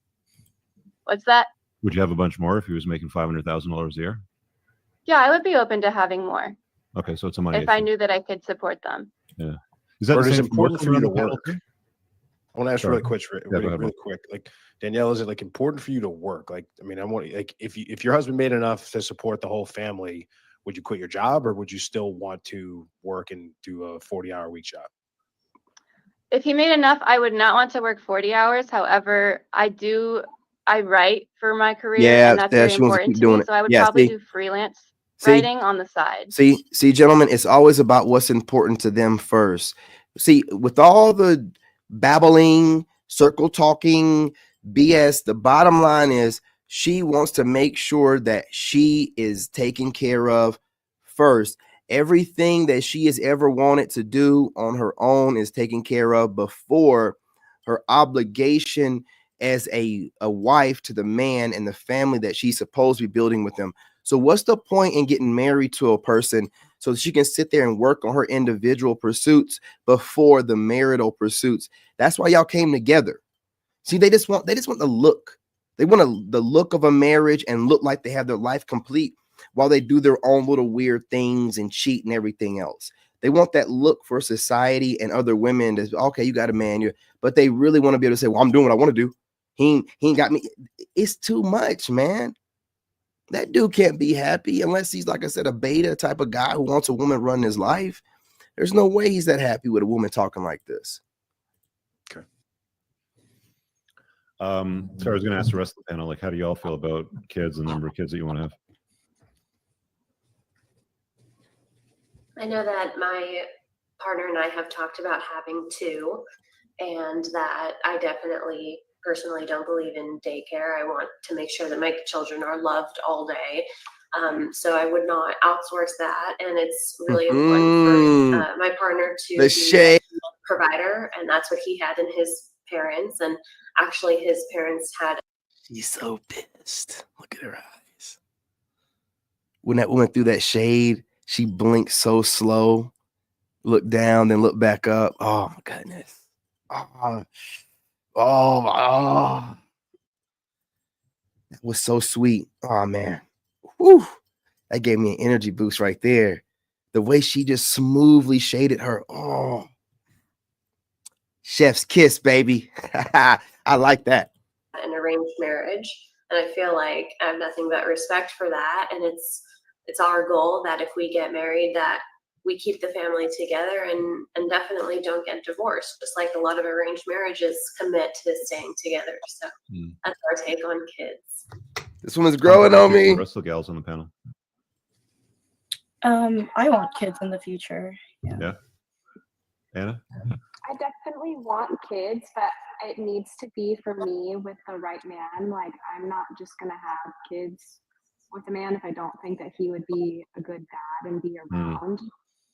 What's that? Would you have a bunch more if he was making $500,000 a year? Yeah, I would be open to having more Okay, so it's a money if issue. I knew that I could support them. Yeah. Is that Or the is it same important for you to on the panel work? too? I want to ask Sorry. really quick. Like, Danielle, is it like important for you to work? Like, I mean, I want like if your husband made enough to support the whole family, would you quit your job or would you still want to work and do a 40-hour week job? If he made enough, I would not want to work 40 hours. However, I write for my career, and that's very she wants to important keep to me. doing it. So I would Yeah, probably see? do freelance See? writing on the side. See, gentlemen, it's always about what's important to them first. See, with all the babbling, circle talking, BS, the bottom line is she wants to make sure that she is taken care of first. Everything that she has ever wanted to do on her own is taken care of before her obligation as a wife to the man and the family that she's supposed to be building with them. So what's the point in getting married to a person so that she can sit there and work on her individual pursuits before the marital pursuits? That's why y'all came together. See, they just want the look. They want the look of a marriage and look like they have their life complete while they do their own little weird things and cheat and everything else. They want that look for society and other women that's okay, you got a man, but they really want to be able to say, well, I'm doing what I want to do. He ain't got me. It's too much, man. That dude can't be happy unless he's, like I said, a beta type of guy who wants a woman running his life. There's no way he's that happy with a woman talking like this. Okay. So I was going to ask the rest of the panel, like, how do you all feel about kids, the number of kids that you want to have? I know that my partner and I have talked about having 2, and that I definitely personally don't believe in daycare. I want to make sure that my children are loved all day. So I would not outsource that. And it's really important for my partner to be a provider. And that's what he had in his parents. And actually his parents had. She's so pissed. Look at her eyes. When that woman threw that shade, she blinked so slow, looked down, then looked back up. Oh my goodness. Oh, that was so sweet. Oh man. Whew. That gave me an energy boost right there. The way she just smoothly shaded her. Oh, chef's kiss, baby. I like that. An arranged marriage. And I feel like I have nothing but respect for that. And it's our goal that if we get married, that we keep the family together and definitely don't get divorced. Just like a lot of arranged marriages commit to staying together. So that's our take on kids. This woman's growing on me. The rest of the gals on the panel. I want kids in the future. Yeah. Anna? I definitely want kids, but it needs to be for me with the right man. Like, I'm not just gonna have kids with a man if I don't think that he would be a good dad and be around.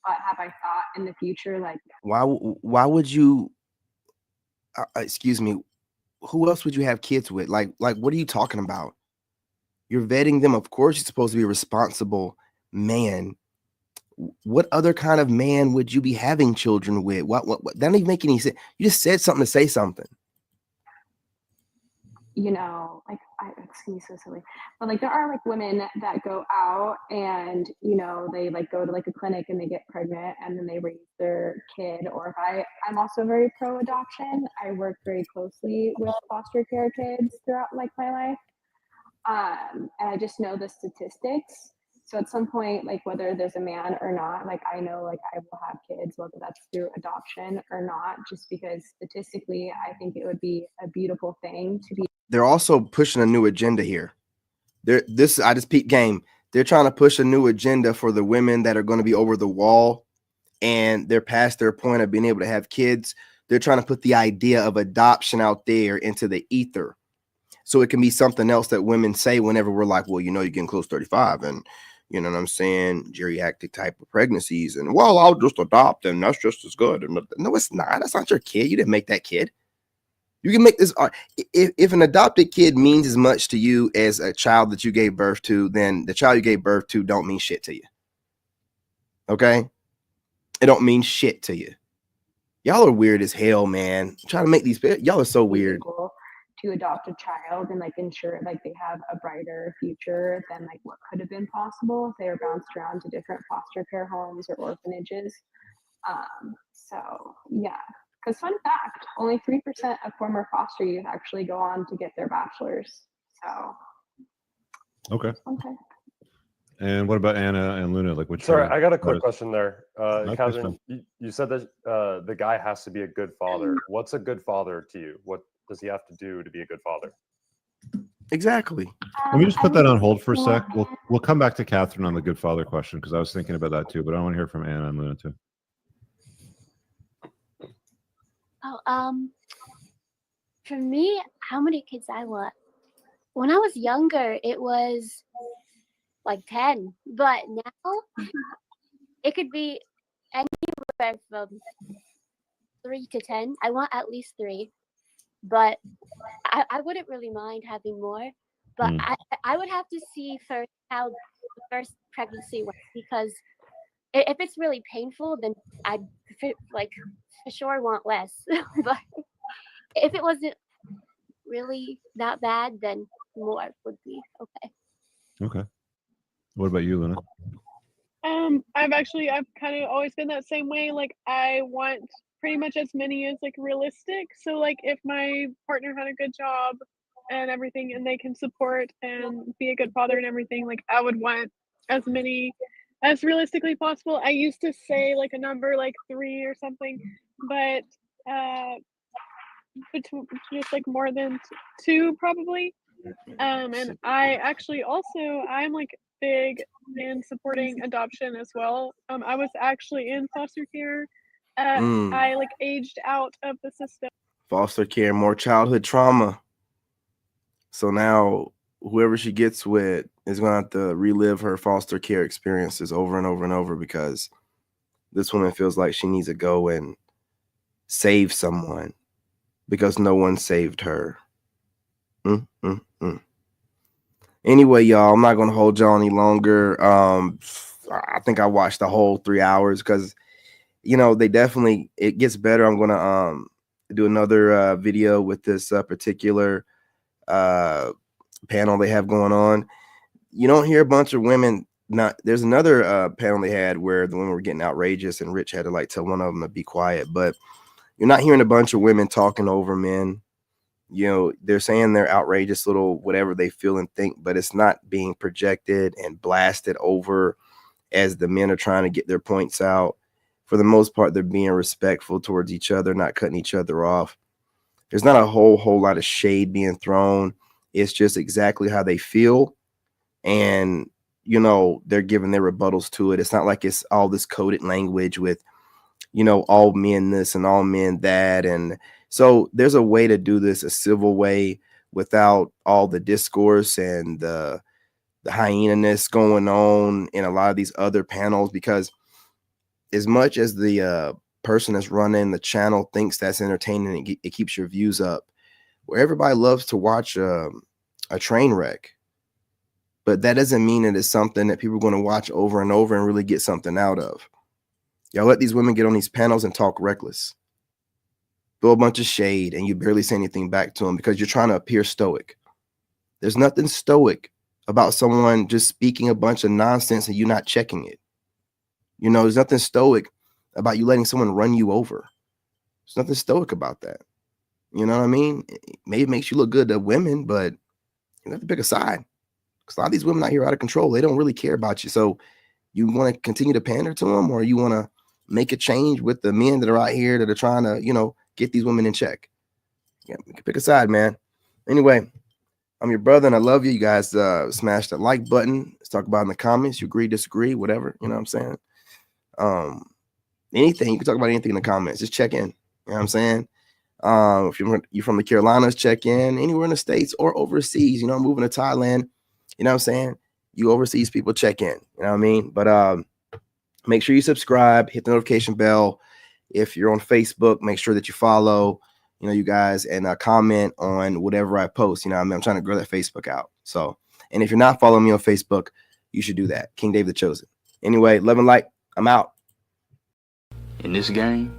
But have I thought in the future, like, why would you? Excuse me. Who else would you have kids with? Like, what are you talking about? You're vetting them. Of course, you're supposed to be a responsible man. What other kind of man would you be having children with? What that doesn't even make any sense. You just said something to say something. you know, like, it's gonna be so silly, but like there are like women that go out and, you know, they like go to like a clinic and they get pregnant and then they raise their kid. Or if I'm also very pro adoption. I work very closely with foster care kids throughout like my life. And I just know the statistics. So at some point, like whether there's a man or not, like I know like I will have kids, whether that's through adoption or not, just because statistically, I think it would be a beautiful thing to be. They're also pushing a new agenda here. I just peep game. They're trying to push a new agenda for the women that are going to be over the wall, and they're past their point of being able to have kids. They're trying to put the idea of adoption out there into the ether. So it can be something else that women say whenever we're like, well, you're getting close to 35 and you know what I'm saying, geriatric type of pregnancies. And well, I'll just adopt and that's just as good. And no, it's not. That's not your kid. You didn't make that kid. You can make this. If an adopted kid means as much to you as a child that you gave birth to, then the child you gave birth to don't mean shit to you. Okay? It don't mean shit to you. Y'all are weird as hell, man. Trying to make these. Y'all are so weird. To adopt a child and like ensure like they have a brighter future than like what could have been possible if they were bounced around to different foster care homes or orphanages. So yeah, because fun fact, only 3% of former foster youth actually go on to get their bachelor's. So Okay. And what about Anna and Luna? Like, which? Sorry, I got a quick question there. Okay, Catherine, you said that the guy has to be a good father. What's a good father to you? What does he have to do to be a good father? Exactly. Let me just put that on hold for a sec. We'll come back to Catherine on the good father question because I was thinking about that too, but I want to hear from Anna and Luna too. For me, how many kids I want? When I was younger, it was like 10, but now it could be anywhere from 3 to 10. I want at least 3, but I wouldn't really mind having more. But I would have to see first how the first pregnancy went, because if it's really painful, then I'd like for sure want less. But if it wasn't really that bad, then more would be okay. Okay. What about you, Luna? I've kind of always been that same way. Like I want pretty much as many as like realistic. So like if my partner had a good job and everything and they can support and be a good father and everything, like I would want as many as realistically possible. I used to say like a number like 3 or something, but just like more than 2 probably. And I actually also I'm like big in supporting adoption as well. I was actually in foster care. I like aged out of the system. Foster care, more childhood trauma. So now whoever she gets with is going to have to relive her foster care experiences over and over and over, because this woman feels like she needs to go and save someone because no one saved her. Anyway, y'all, I'm not going to hold y'all any longer. I think I watched the whole 3 hours because, you know, it gets better. I'm going to do another video with this particular panel they have going on. You don't hear a bunch of women. There's another panel they had where the women were getting outrageous and Rich had to like tell one of them to be quiet, but you're not hearing a bunch of women talking over men. You know, they're saying they're outrageous little whatever they feel and think, but it's not being projected and blasted over as the men are trying to get their points out. For the most part, they're being respectful towards each other, not cutting each other off. There's not a whole lot of shade being thrown. It's just exactly how they feel. And, you know, they're giving their rebuttals to it. It's not like it's all this coded language with, you know, all men this and all men that. And so there's a way to do this, a civil way, without all the discourse and the hyena-ness going on in a lot of these other panels, because as much as the person that's running the channel thinks that's entertaining, it keeps your views up, where everybody loves to watch a train wreck. But that doesn't mean it is something that people are going to watch over and over and really get something out of. Y'all let these women get on these panels and talk reckless, throw a bunch of shade, and you barely say anything back to them because you're trying to appear stoic. There's nothing stoic about someone just speaking a bunch of nonsense and you not checking it. You know, there's nothing stoic about you letting someone run you over. There's nothing stoic about that. You know what I mean? Maybe it makes you look good to women, but you have to pick a side. Because a lot of these women out here are out of control. They don't really care about you. So you want to continue to pander to them, or you want to make a change with the men that are out here that are trying to, you know, get these women in check? Yeah, you can pick a side, man. Anyway, I'm your brother and I love you. You guys smash that like button. Let's talk about it in the comments. You agree, disagree, whatever. You know what I'm saying? Anything. You can talk about anything in the comments. Just check in. You know what I'm saying? If you're from the Carolinas, check in. Anywhere in the States or overseas, you know, moving to Thailand, you know what I'm saying? You overseas people, check in, you know what I mean? But make sure you subscribe, hit the notification bell. If you're on Facebook, make sure that you follow, you know, you guys, and comment on whatever I post. You know what I mean? I'm trying to grow that Facebook out. So, and if you're not following me on Facebook, you should do that. King David the Chosen. Anyway, love and light. I'm out. In this game,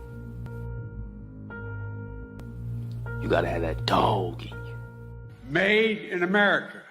you gotta have that dog in you. Made in America.